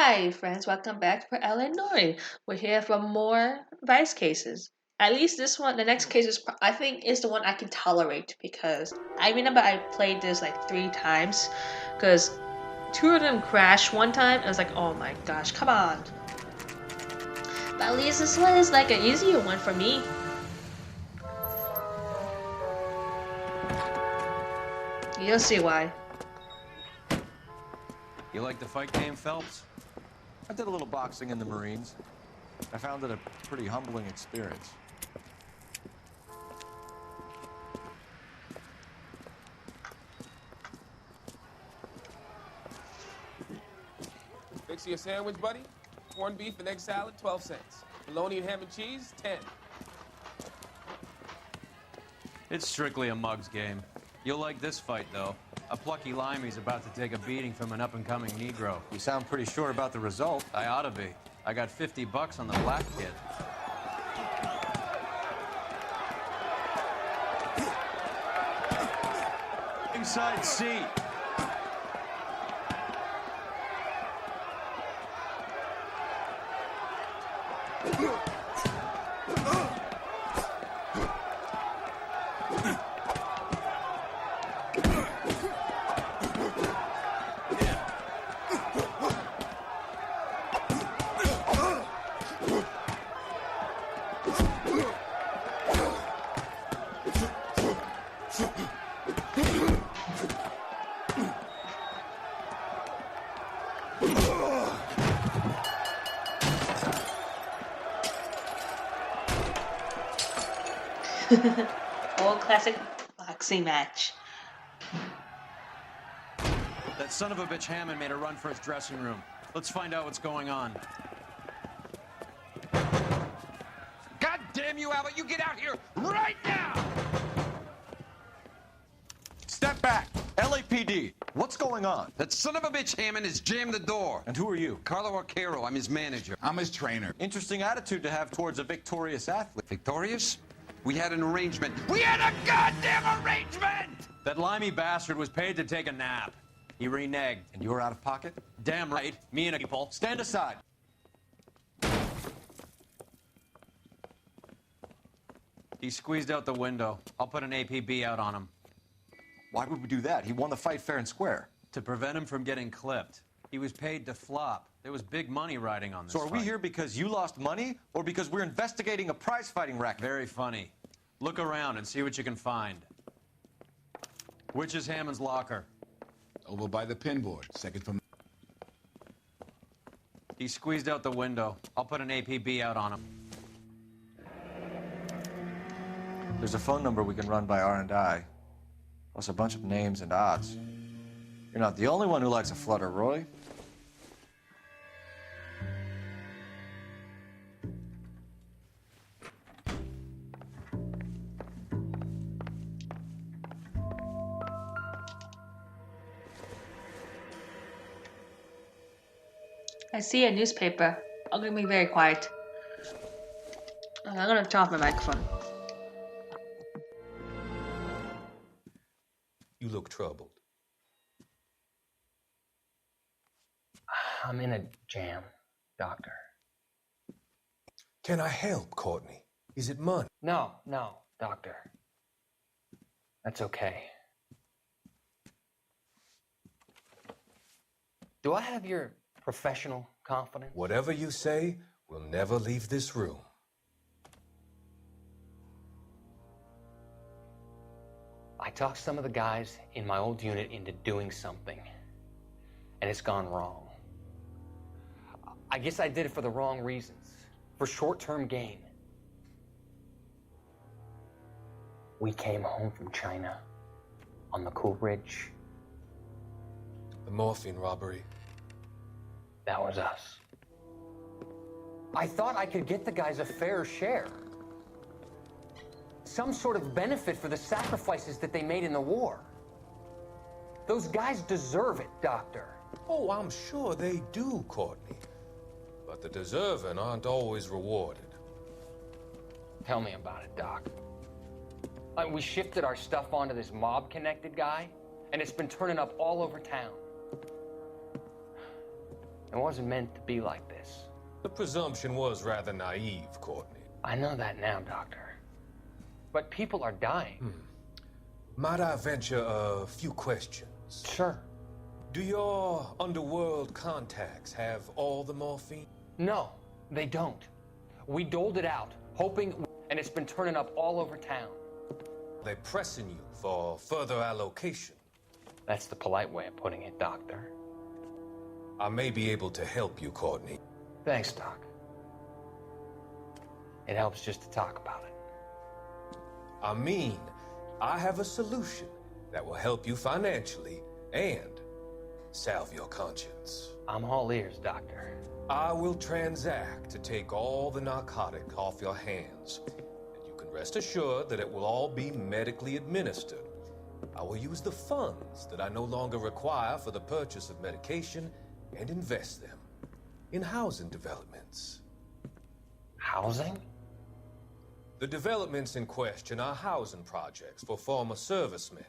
Hi, friends. Welcome back for Ellen Noire. We're here for more Vice cases. At least this one, the next case is, I think, is the one I can tolerate because I remember I played this like 3 times because two of them crashed one time. I was like, oh my gosh, come on. But at least this one is like an easier one for me. You'll see why. You like the fight game, Phelps? I did a little boxing in the Marines. I found it a pretty humbling experience. Fix you a sandwich, buddy? Corned beef and egg salad, 12 cents. Bologna and ham and cheese, 10. It's strictly a mug's game. You'll like this fight, though. A plucky limey's about to take a beating from an up-and-coming Negro. You sound pretty sure about the result. I ought to be. I got $50 on the black kid. Inside seat. Old classic boxing match. That son of a bitch Hammond made a run for his dressing room. Let's find out what's going on. God damn you, Albert! You get out here right now! Step back! LAPD, what's going on? That son of a bitch Hammond has jammed the door. And who are you? Carlo Arcaro, I'm his manager. I'm his trainer. Interesting attitude to have towards a victorious athlete. Victorious? We had an arrangement. We had a goddamn arrangement! That limey bastard was paid to take a nap. He reneged. And you were out of pocket? Damn right. Me and a people. Stand aside. He squeezed out the window. I'll put an APB out on him. Why would we do that? He won the fight fair and square. To prevent him from getting clipped. He was paid to flop. There was big money riding on this So are we fight. here because you lost money or because we're investigating a prize-fighting racket? Very funny. Look around and see what you can find. Which is Hammond's locker? Over by the pinboard, second from... He squeezed out the window. I'll put an APB out on him. There's a phone number we can run by R&I, plus a bunch of names and odds. You're not the only one who likes a flutter, Roy. I see a newspaper. I'm gonna be very quiet. I'm gonna turn off my microphone. You look troubled. I'm in a jam, Doctor. Can I help, Courtney? Is it money? No, Doctor. That's okay. Do I have your professional confidence? Whatever you say, we'll never leave this room. I talked some of the guys in my old unit into doing something, and it's gone wrong. I guess I did it for the wrong reasons, for short-term gain. We came home from China on the Cool Ridge. The morphine robbery. That was us. I thought I could get the guys a fair share. Some sort of benefit for the sacrifices that they made in the war. Those guys deserve it, Doctor. Oh, I'm sure they do, Courtney. But the deserving aren't always rewarded. Tell me about it, Doc. We shifted our stuff onto this mob-connected guy, and it's been turning up all over town. It wasn't meant to be like this. The presumption was rather naive, Courtney. I know that now, Doctor. But people are dying. Might I venture a few questions? Sure. Do your underworld contacts have all the morphine? No, they don't. We doled it out, hoping, and it's been turning up all over town. They're pressing you for further allocation. That's the polite way of putting it, Doctor. I may be able to help you, Courtney. Thanks, Doc. It helps just to talk about it. I mean, I have a solution that will help you financially and salve your conscience. I'm all ears, Doctor. I will transact to take all the narcotic off your hands, and you can rest assured that it will all be medically administered. I will use the funds that I no longer require for the purchase of medication and invest them in housing developments. Housing? The developments in question are housing projects for former servicemen.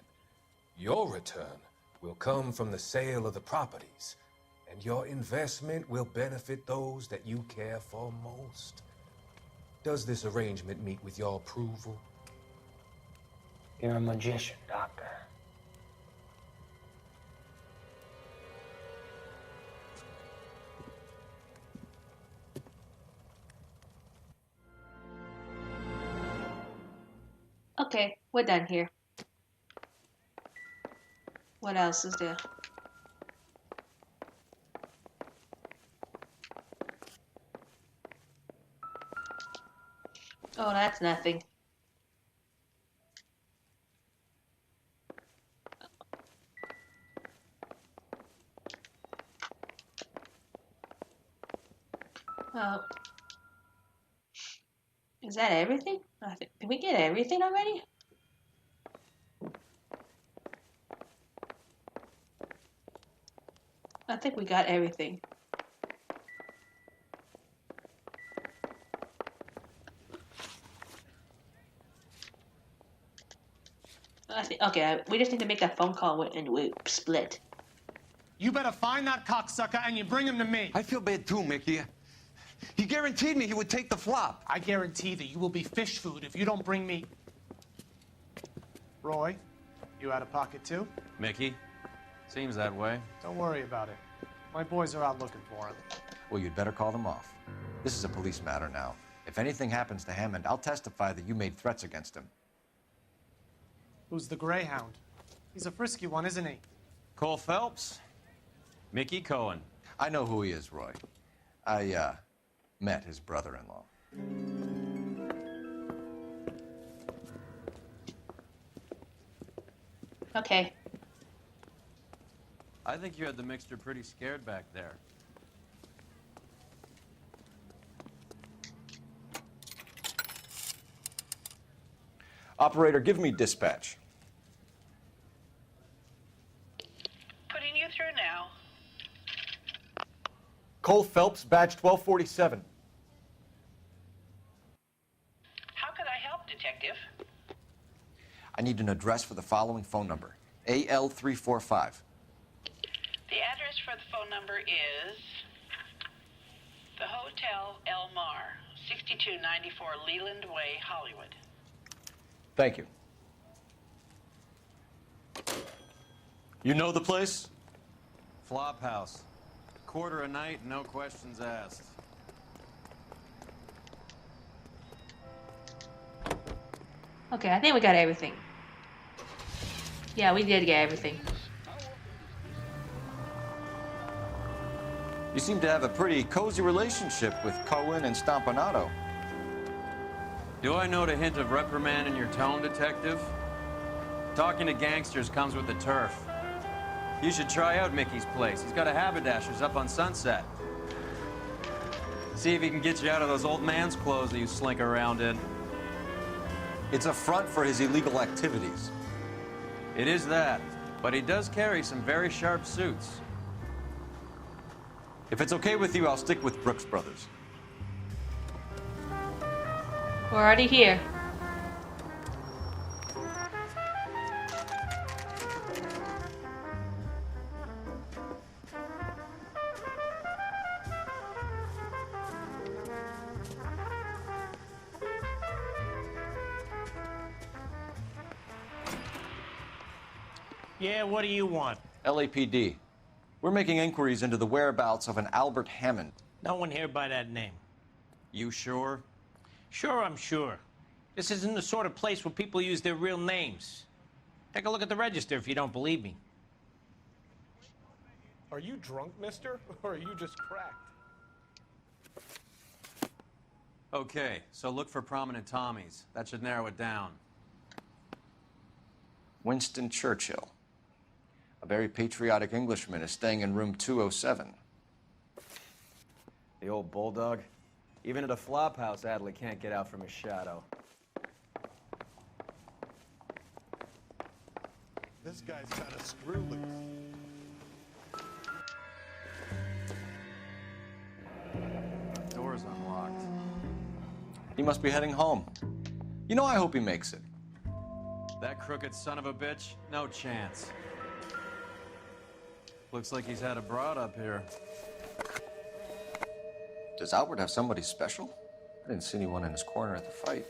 Your return will come from the sale of the properties, and your investment will benefit those that you care for most. Does this arrangement meet with your approval? You're a magician, Doctor. Okay, we're done here. What else is there? Oh, that's nothing. Oh. Is that everything? Did we get everything already? I think we got everything. Okay, we just need to make that phone call and we split. You better find that cocksucker and you bring him to me. I feel bad too, Mickey. He guaranteed me he would take the flop. I guarantee that you will be fish food if you don't bring me... Roy, you out of pocket too? Mickey? Seems that way. Don't worry about it. My boys are out looking for him. Well, you'd better call them off. This is a police matter now. If anything happens to Hammond, I'll testify that you made threats against him. Who's the Greyhound? He's a frisky one, isn't he? Cole Phelps? Mickey Cohen. I know who he is, Roy. I, met his brother-in-law. Okay. I think you had the mixture pretty scared back there. Operator, give me dispatch. Putting you through now. Cole Phelps, badge 1247. How could I help, Detective? I need an address for the following phone number. AL345. The address for the phone number is the Hotel El Mar, 6294 Leland Way, Hollywood. Thank you. You know the place? Flop house. Quarter a night, no questions asked. Okay, I think we got everything. Yeah, we did get everything. You seem to have a pretty cozy relationship with Cohen and Stompanato. Do I note a hint of reprimand in your tone, Detective? Talking to gangsters comes with the turf. You should try out Mickey's place. He's got a haberdasher's up on Sunset. See if he can get you out of those old man's clothes that you slink around in. It's a front for his illegal activities. It is that, but he does carry some very sharp suits. If it's okay with you, I'll stick with Brooks Brothers. We're already here. Yeah, what do you want? LAPD. We're making inquiries into the whereabouts of an Albert Hammond. No one here by that name. You sure? Sure, I'm sure. This isn't the sort of place where people use their real names. Take a look at the register if you don't believe me. Are you drunk, mister? Or are you just cracked? Okay, so look for prominent Tommies. That should narrow it down. Winston Churchill. A very patriotic Englishman is staying in room 207. The old bulldog. Even at a flop house, Adley can't get out from his shadow. This guy's got a screw loose. Door's unlocked. He must be heading home. You know, I hope he makes it. That crooked son of a bitch? No chance. Looks like he's had a broad up here. Does Albert have somebody special? I didn't see anyone in his corner at the fight.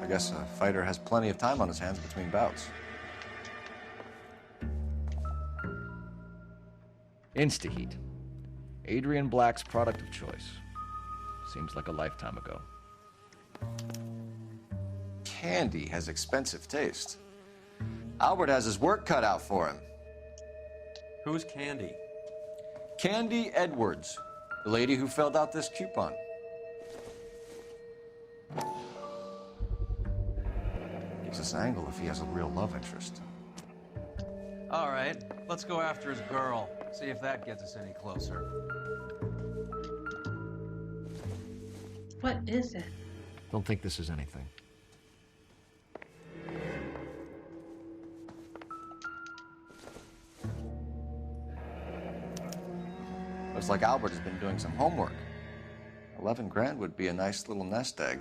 I guess a fighter has plenty of time on his hands between bouts. Instaheat. Adrian Black's product of choice. Seems like a lifetime ago. Candy has expensive taste. Albert has his work cut out for him. Who's Candy? Candy Edwards, the lady who filled out this coupon. Gives us an angle if he has a real love interest. All right, let's go after his girl. See if that gets us any closer. What is it? Don't think this is anything. Looks like Albert has been doing some homework. 11 grand would be a nice little nest egg.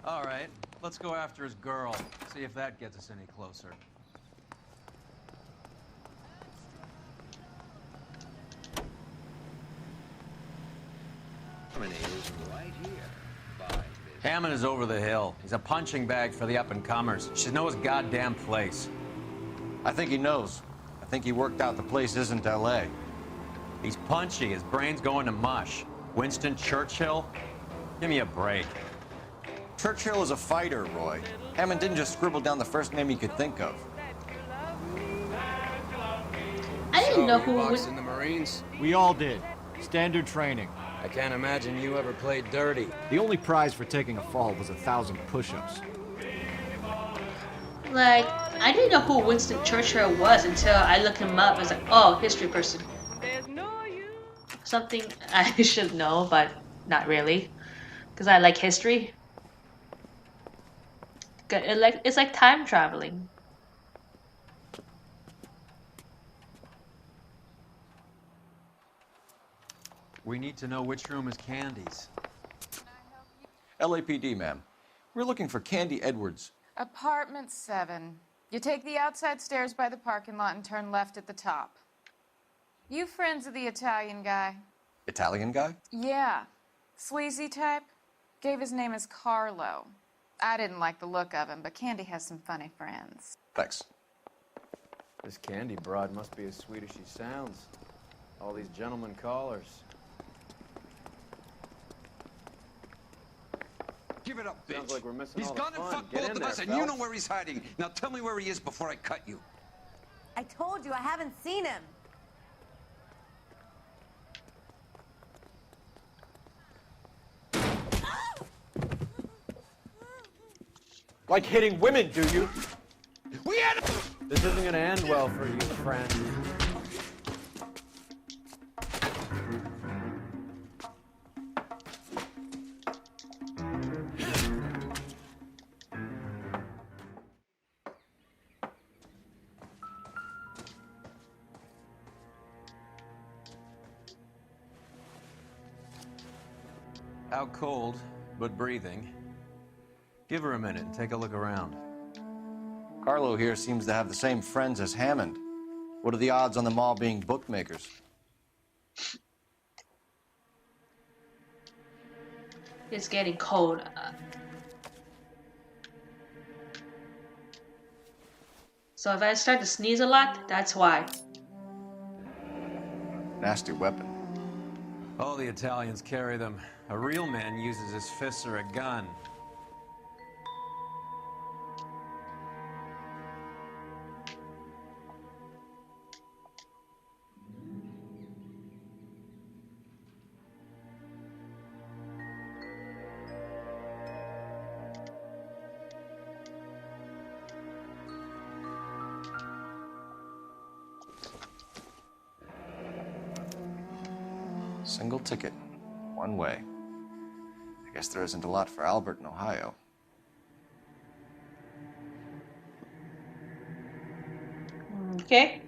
All right, let's go after his girl. See if that gets us any closer. Hammond is over the hill. He's a punching bag for the up-and-comers. Should know his goddamn place. I think he knows. I think he worked out the place isn't L.A. He's punchy. His brain's going to mush. Winston Churchill? Give me a break. Churchill is a fighter, Roy. Hammond didn't just scribble down the first name he could think of. I didn't know who was was. in the Marines. We all did. Standard training. I can't imagine you ever played dirty. The only prize for taking a fall was 1,000 push-ups. Like, I didn't know who Winston Churchill was until I looked him up. I was like, oh, history person. Something I should know, but not really, because I like history. It's like time traveling. We need to know which room is Candy's. LAPD, ma'am. We're looking for Candy Edwards. Apartment 7. You take the outside stairs by the parking lot and turn left at the top. You friends of the Italian guy? Italian guy? Yeah. Sleazy type? Gave his name as Carlo. I didn't like the look of him, but Candy has some funny friends. Thanks. This Candy broad must be as sweet as she sounds. All these gentlemen callers. Give it up, bitch. Sounds like we're missing He's all the gone and fun. fucked Get both in of there, us, and you Phelps. know where he's hiding. Now tell me where he is before I cut you. I told you I haven't seen him. Like hitting women, do you? This isn't gonna end well for you, friend. Out cold, but breathing. Give her a minute and take a look around. Carlo here seems to have the same friends as Hammond. What are the odds on them all being bookmakers? It's getting cold. So if I start to sneeze a lot, that's why. Nasty weapon. All the Italians carry them. A real man uses his fists or a gun. Single ticket. One way. I guess there isn't a lot for Albert in Ohio. Okay.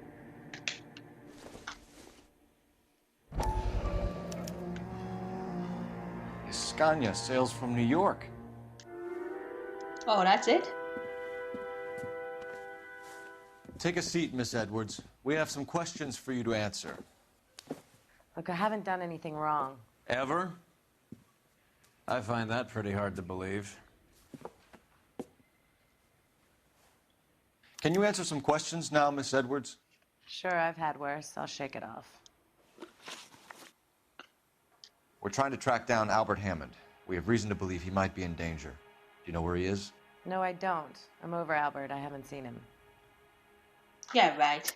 Scania sails from New York. Oh, that's it? Take a seat, Miss Edwards. We have some questions for you to answer. Look, I haven't done anything wrong. Ever? I find that pretty hard to believe. Can you answer some questions now, Miss Edwards? Sure, I've had worse. I'll shake it off. We're trying to track down Albert Hammond. We have reason to believe he might be in danger. Do you know where he is? No, I don't. I'm over Albert. I haven't seen him. Yeah, right.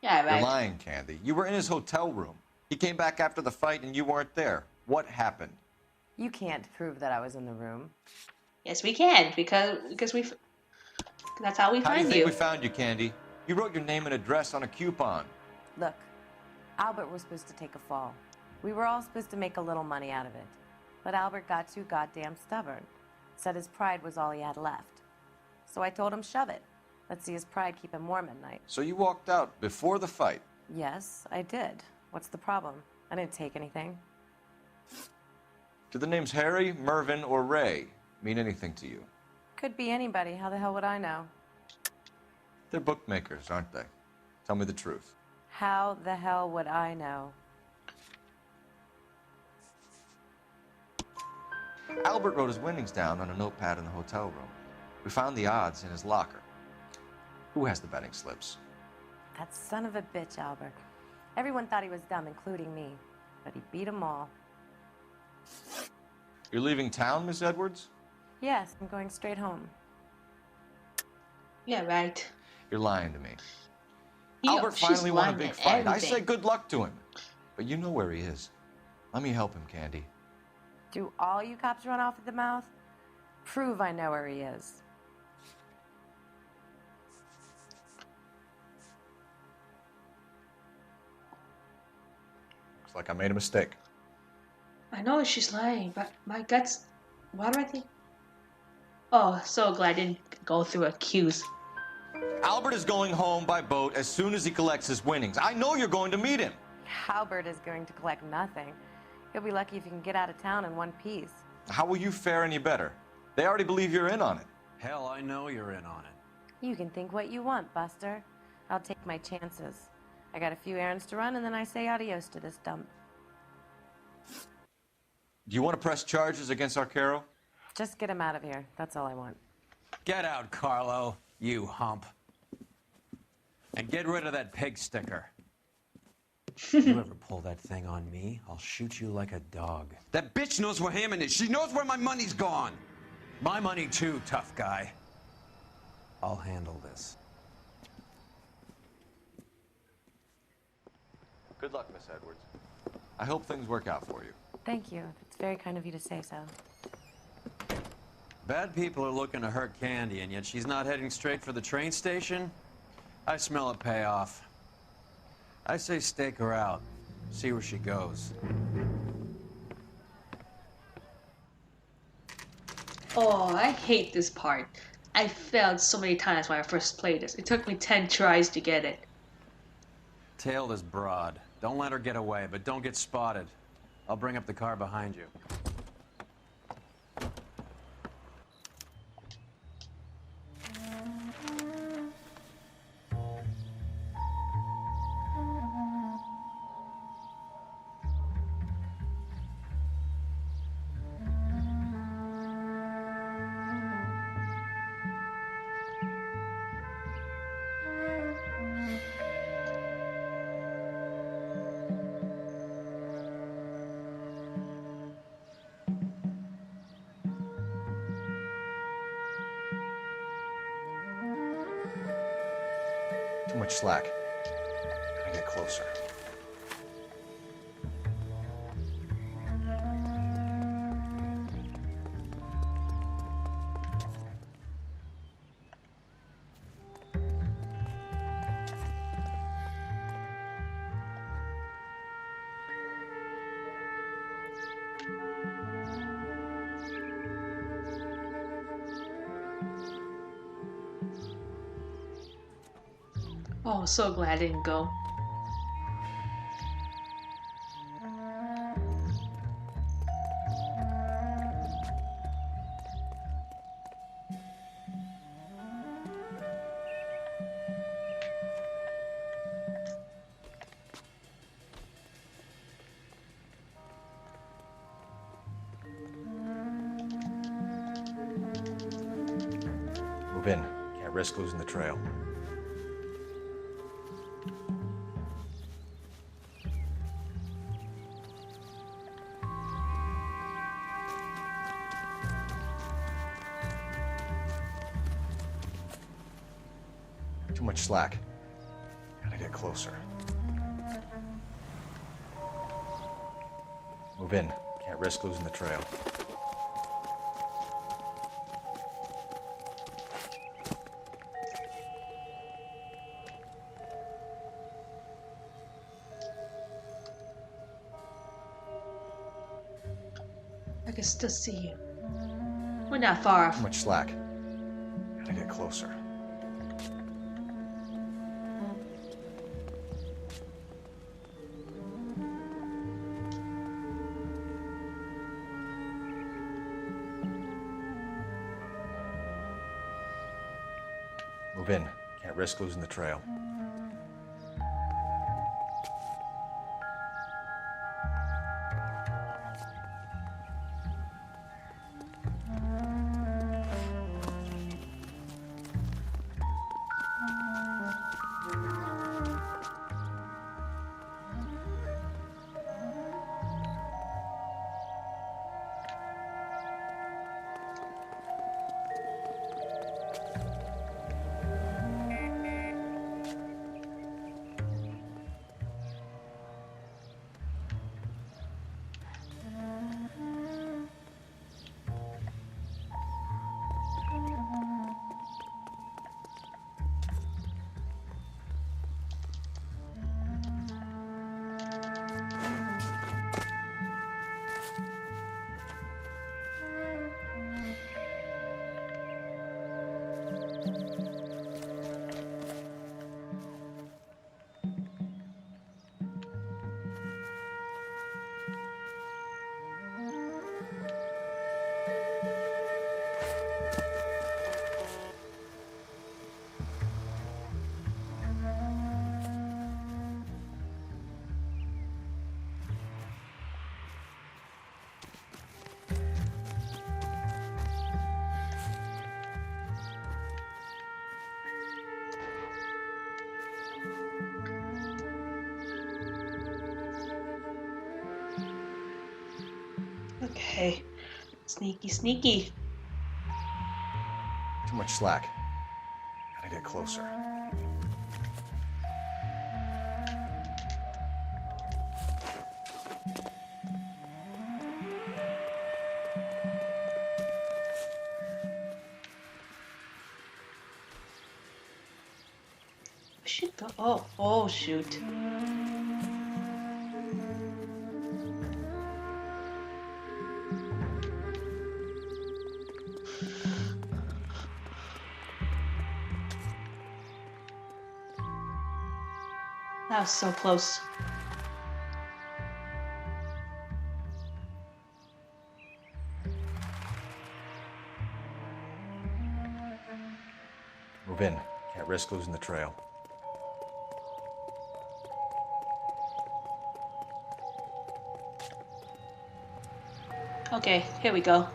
Yeah, right. You're lying, Candy. You were in his hotel room. He came back after the fight and you weren't there. What happened? You can't prove that I was in the room. Yes, we can, because that's how we How do you find think you. we found you, Candy? You wrote your name and address on a coupon. Look, Albert was supposed to take a fall. We were all supposed to make a little money out of it. But Albert got too goddamn stubborn. Said his pride was all he had left. So I told him, shove it. Let's see his pride keep him warm at night. So you walked out before the fight? Yes, I did. What's the problem? I didn't take anything. Do the names Harry, Mervyn, or Ray mean anything to you? Could be anybody. How the hell would I know? They're bookmakers, aren't they? Tell me the truth. How the hell would I know? Albert wrote his winnings down on a notepad in the hotel room. We found the odds in his locker. Who has the betting slips? That son of a bitch, Albert. Everyone thought he was dumb, including me. But he beat them all. You're leaving town, Miss Edwards? Yes, I'm going straight home. Yeah, right. You're lying to me. Albert finally won a big fight. I everything. say good luck to him. But you know where he is. Let me help him, Candy. Do all you cops run off at the mouth? Prove I know where he is. Looks like I made a mistake. I know she's lying, but my guts. Why do I think? Oh, so glad I didn't go through a cues. Albert is going home by boat as soon as he collects his winnings. I know you're going to meet him. Albert is going to collect nothing. He'll be lucky if he can get out of town in one piece. How will you fare any better? They already believe you're in on it. Hell, I know you're in on it. You can think what you want, Buster. I'll take my chances. I got a few errands to run, and then I say adios to this dump. Do you want to press charges against Arcaro? Just get him out of here. That's all I want. Get out, Carlo, you hump. And get rid of that pig sticker. You ever pull that thing on me, I'll shoot you like a dog. That bitch knows where Hammond is. She knows where my money's gone. My money too, tough guy. I'll handle this. Good luck, Miss Edwards. I hope things work out for you. Thank you. It's very kind of you to say so. Bad people are looking to hurt Candy, and yet she's not heading straight for the train station? I smell a payoff. I say stake her out. See where she goes. Oh, I hate this part. I failed so many times when I first played this. It took me 10 tries to get it. Tail this broad. Don't let her get away, but don't get spotted. I'll bring up the car behind you. Too much slack. Gotta get closer. Oh, so glad I didn't go. Move in. Can't risk losing the trail. Too much slack. Gotta get closer. Move in. Can't risk losing the trail. I can still see you. We're not far. Too much slack. Gotta get closer. Move in. Can't risk losing the trail. Okay. Sneaky, sneaky. Too much slack. Gotta get closer. Shoot the. Oh, shoot. That was so close. Move in. Can't risk losing the trail. Okay, here we go.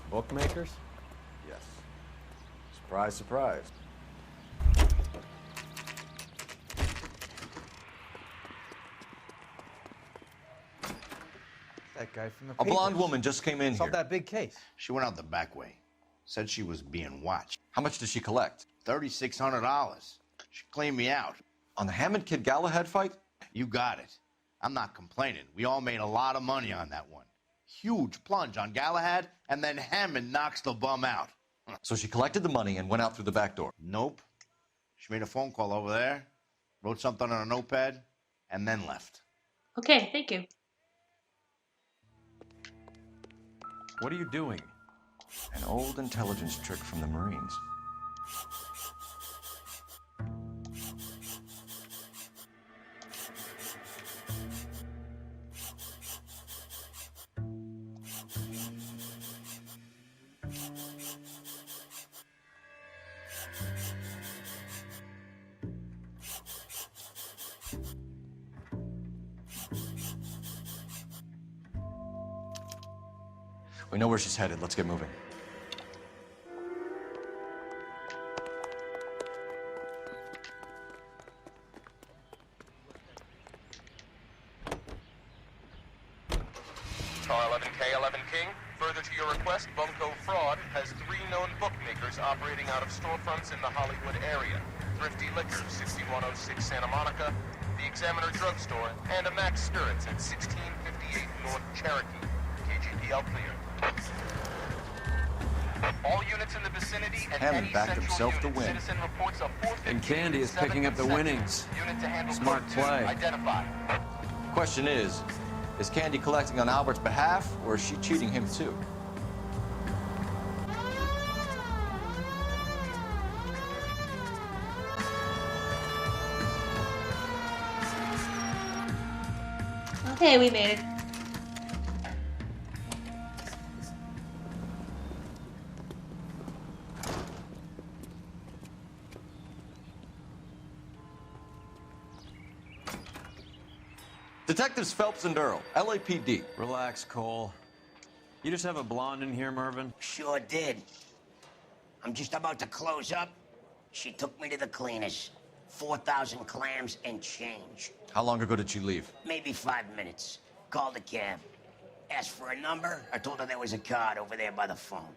Bookmakers? Surprise, surprise. That guy from the A blonde papers. woman just came in Solved here. that big case. She went out the back way. Said she was being watched. How much did she collect? $3,600. She cleaned me out. On the Hammond Kid Galahad fight? You got it. I'm not complaining. We all made a lot of money on that one. Huge plunge on Galahad, and then Hammond knocks the bum out. So she collected the money and went out through the back door? Nope. She made a phone call over there, wrote something on a notepad, and then left. Okay, thank you. What are you doing? An old intelligence trick from the Marines. We know where she's headed. Let's get moving. R11K11 King, further to your request, Bunko Fraud has 3 known bookmakers operating out of storefronts in the Hollywood area. Thrifty Liquor, 6106 Santa Monica, the Examiner Drugstore, and a Max Spirits at 1658 North Cherokee. KGPL clear. All units in the vicinity and Hammond any backed central himself to unit. win. Citizen reports a 415 And Candy is picking up the 7 winnings. Unit to handle Smart code 2, play. Identify. Question is Candy collecting on Albert's behalf, or is she cheating him too? Okay, we made it. Detectives Phelps and Earl, LAPD. Relax, Cole. You just have a blonde in here, Mervyn? Sure did. I'm just about to close up. She took me to the cleaners. 4,000 clams and change. How long ago did she leave? Maybe 5 minutes. Called a cab. Asked for a number. I told her there was a card over there by the phone.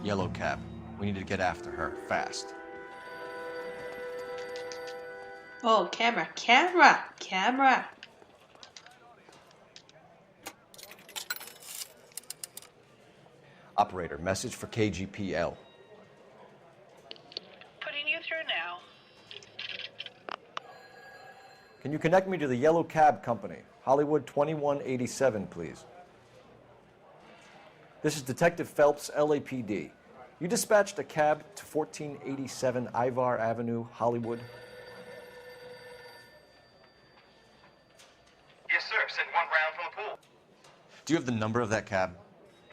Yellow cab. We need to get after her, fast. Oh, camera, camera, camera. Operator, message for KGPL. Putting you through now. Can you connect me to the Yellow Cab Company? Hollywood 2187, please. This is Detective Phelps, LAPD. You dispatched a cab to 1487 Ivar Avenue, Hollywood. Yes, sir. Send one round from the pool. Do you have the number of that cab?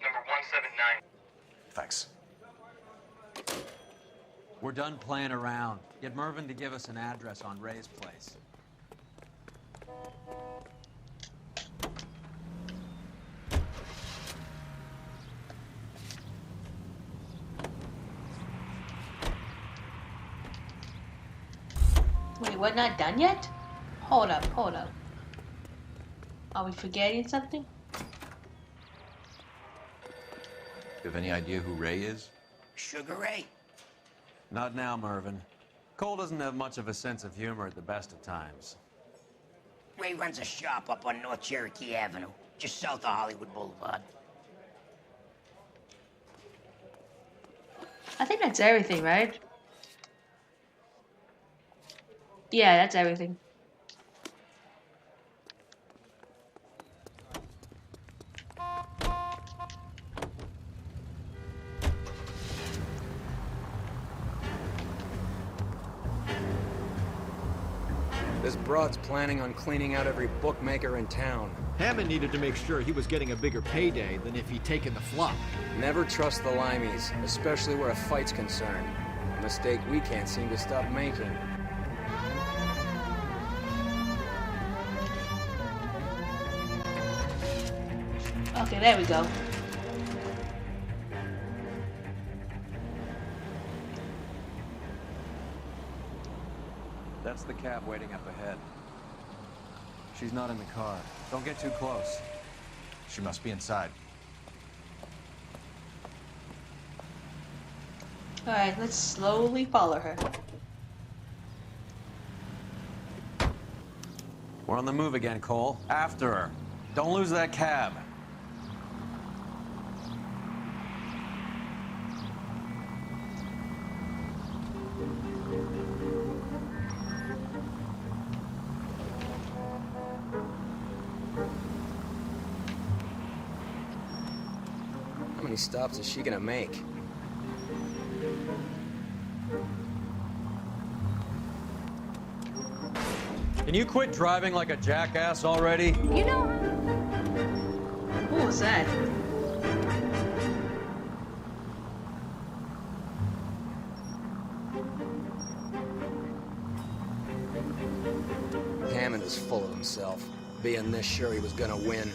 Number 179. Thanks. We're done playing around. Get Mervyn to give us an address on Ray's place. Wait, we're not done yet? Hold up, hold up. Are we forgetting something? You have any idea who Ray is? Sugar Ray? Not now, Mervyn. Cole doesn't have much of a sense of humor at the best of times. Ray runs a shop up on North Cherokee Avenue, just south of Hollywood Boulevard. I think that's everything, right? Yeah, that's everything. This broad's planning on cleaning out every bookmaker in town. Hammond needed to make sure he was getting a bigger payday than if he'd taken the flop. Never trust the limeys, especially where a fight's concerned. A mistake we can't seem to stop making. Okay, there we go. That's the cab waiting up ahead. She's not in the car. Don't get too close. She must be inside. Alright, let's slowly follow her. We're on the move again, Cole. After her. Don't lose that cab. How many stops is she gonna make? Can you quit driving like a jackass already? You know... What was that? Hammond is full of himself, being this sure he was gonna win.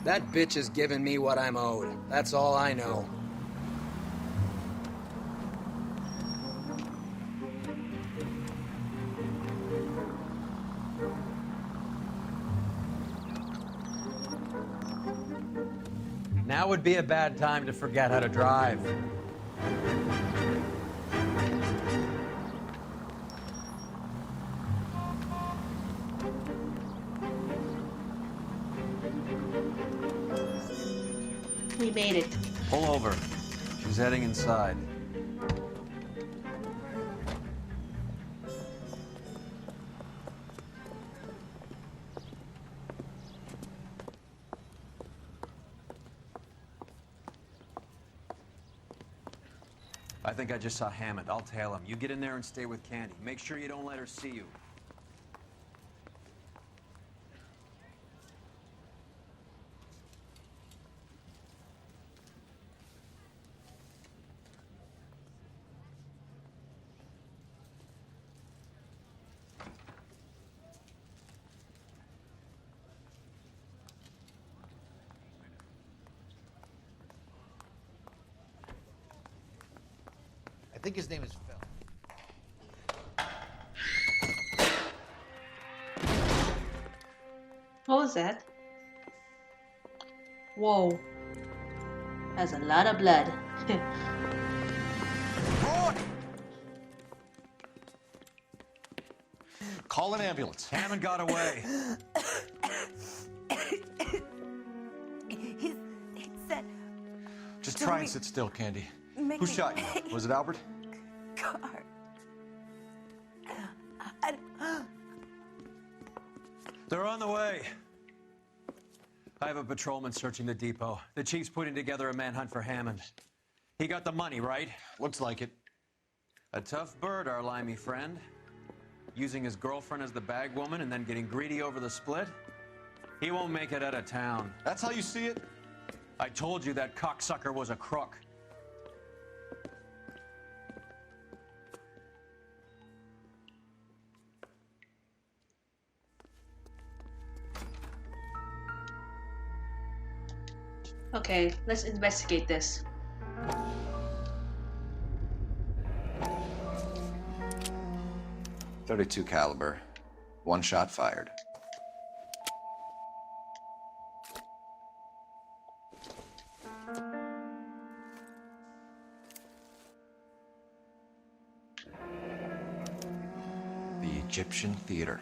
That bitch is giving me what I'm owed. That's all I know. Now would be a bad time to forget how to drive. We made it. Pull over. She's heading inside. I think I just saw Hammond. I'll tail him. You get in there and stay with Candy. Make sure you don't let her see you. I think his name is Phil. What was that? Whoa. That's a lot of blood. Call an ambulance. Hammond got away. He said... Just try and sit still, Candy. Make Who me- shot you? Was it Albert? Car. They're on the way. I have a patrolman searching the depot. The chief's putting together a manhunt for Hammond. He got the money, right? Looks like it. A tough bird, our limey friend. Using his girlfriend as the bag woman and then getting greedy over the split. He won't make it out of town. That's how you see it? I told you that cocksucker was a crook. Okay, let's investigate this. .32 caliber. One shot fired. The Egyptian Theater.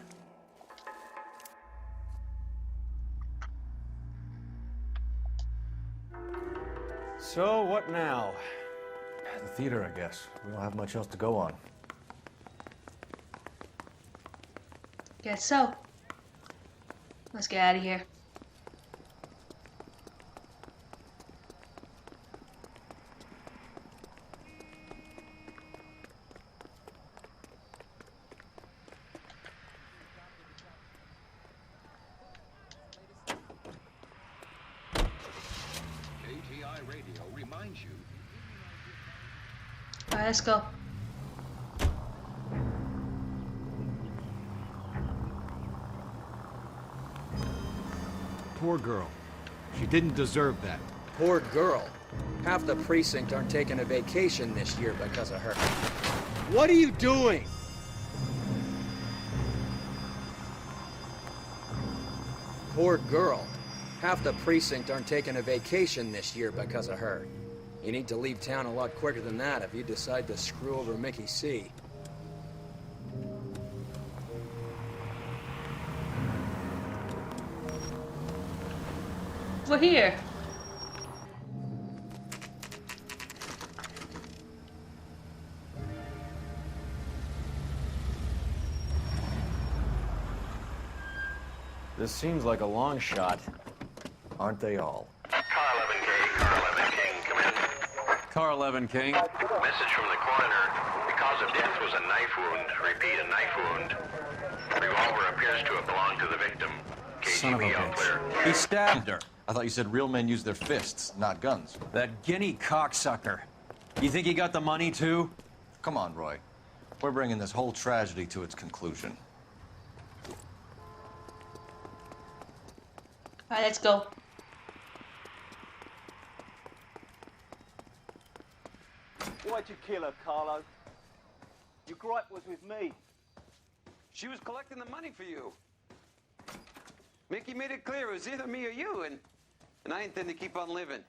So, what now? The theater, I guess. We don't have much else to go on. Guess so. Let's get out of here. KTI Radio reminds you. Alright, let's go. Poor girl. She didn't deserve that. Poor girl. Half the precinct aren't taking a vacation this year because of her. What are you doing? Poor girl. Half the precinct aren't taking a vacation this year because of her. You need to leave town a lot quicker than that if you decide to screw over Mickey C. We're here. This seems like a long shot. Aren't they all? Car 11 King. Message from the coroner. The cause of death was a knife wound. Repeat, a knife wound. Revolver appears to have belonged to the victim. Son of a KGB all clear. bitch. He stabbed her. I thought you said real men use their fists, not guns. That guinea cocksucker. You think he got the money, too? Come on, Roy. We're bringing this whole tragedy to its conclusion. Alright, let's go. Why'd you kill her, Carlo? Your gripe was with me. She was collecting the money for you. Mickey made it clear it was either me or you, and I intend to keep on living.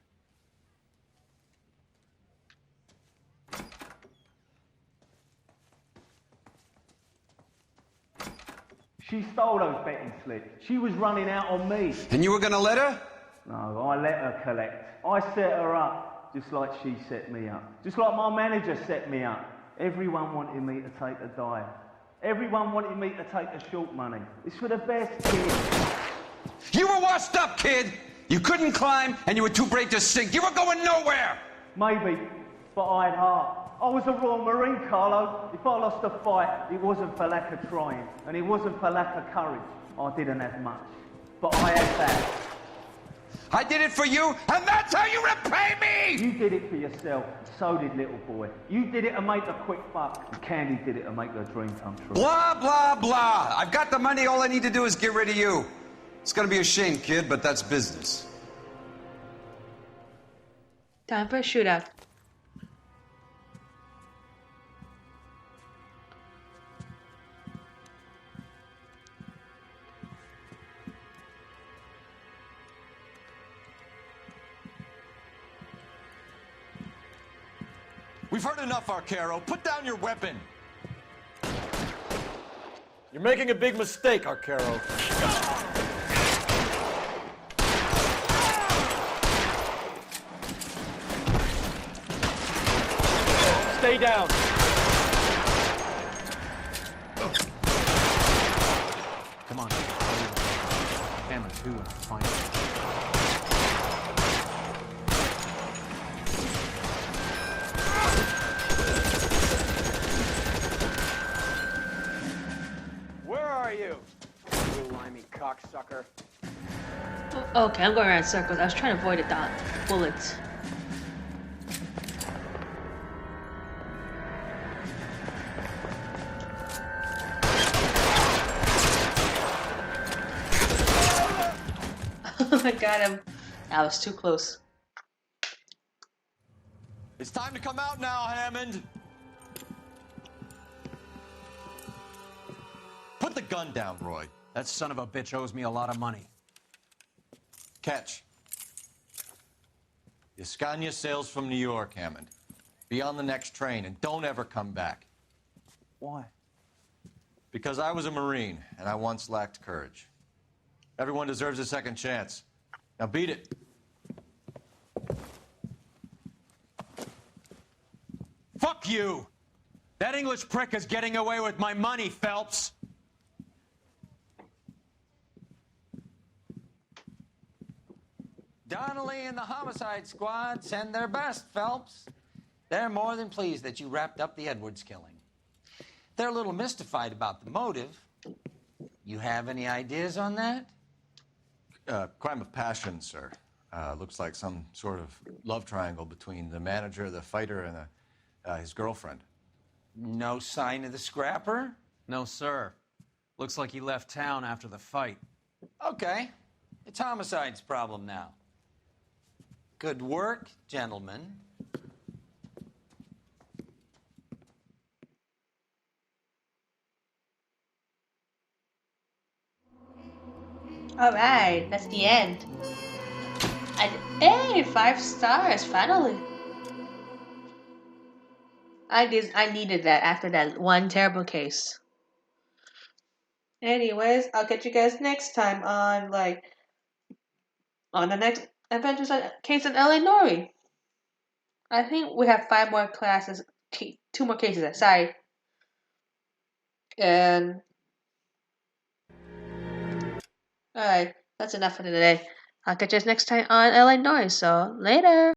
She stole those betting slips. She was running out on me. And you were gonna let her? No, I let her collect. I set her up, just like she set me up. Just like my manager set me up. Everyone wanted me to take a dive. Everyone wanted me to take the short money. It's for the best kid. You were washed up, kid! You couldn't climb, and you were too brave to sink. You were going nowhere! Maybe, but I had heart. I was a Royal Marine, Carlo. If I lost a fight, it wasn't for lack of trying, and it wasn't for lack of courage. I didn't have much, but I had that. I did it for you, and that's how you repay me! You did it for yourself, so did little boy. You did it to make a quick buck, and Candy did it to make her dream come true. Blah, blah, blah. I've got the money, all I need to do is get rid of you. It's gonna be a shame, kid, but that's business. Time for a shootout. We've heard enough, Arcaro. Put down your weapon. You're making a big mistake, Arcaro. Stay down. Come on. Hammond 2 and find it. Where are you? You limey cocksucker. Okay, I'm going around in circles. I was trying to avoid the bullets. I got him. That was too close. It's time to come out now, Hammond. Put the gun down, Roy. That son of a bitch owes me a lot of money. Catch. The Scania sails from New York, Hammond. Be on the next train and don't ever come back. Why? Because I was a Marine and I once lacked courage. Everyone deserves a second chance. Now beat it. Fuck you! That English prick is getting away with my money, Phelps! Donnelly and the homicide squad send their best, Phelps. They're more than pleased that you wrapped up the Edwards killing. They're a little mystified about the motive. You have any ideas on that? Crime of passion, sir. Looks like some sort of love triangle between the manager, the fighter, and his girlfriend. No sign of the scrapper? No, sir. Looks like he left town after the fight. Okay. It's homicide's problem now. Good work, gentlemen. Alright, that's the end. Hey, 5 stars, finally. I needed that after that one terrible case. Anyways, I'll catch you guys next time on the next Adventures Case in LA Noire. I think we have 5 more classes, 2 more cases, sorry. And alright, that's enough for today. I'll catch you guys next time on LA Noise, so later!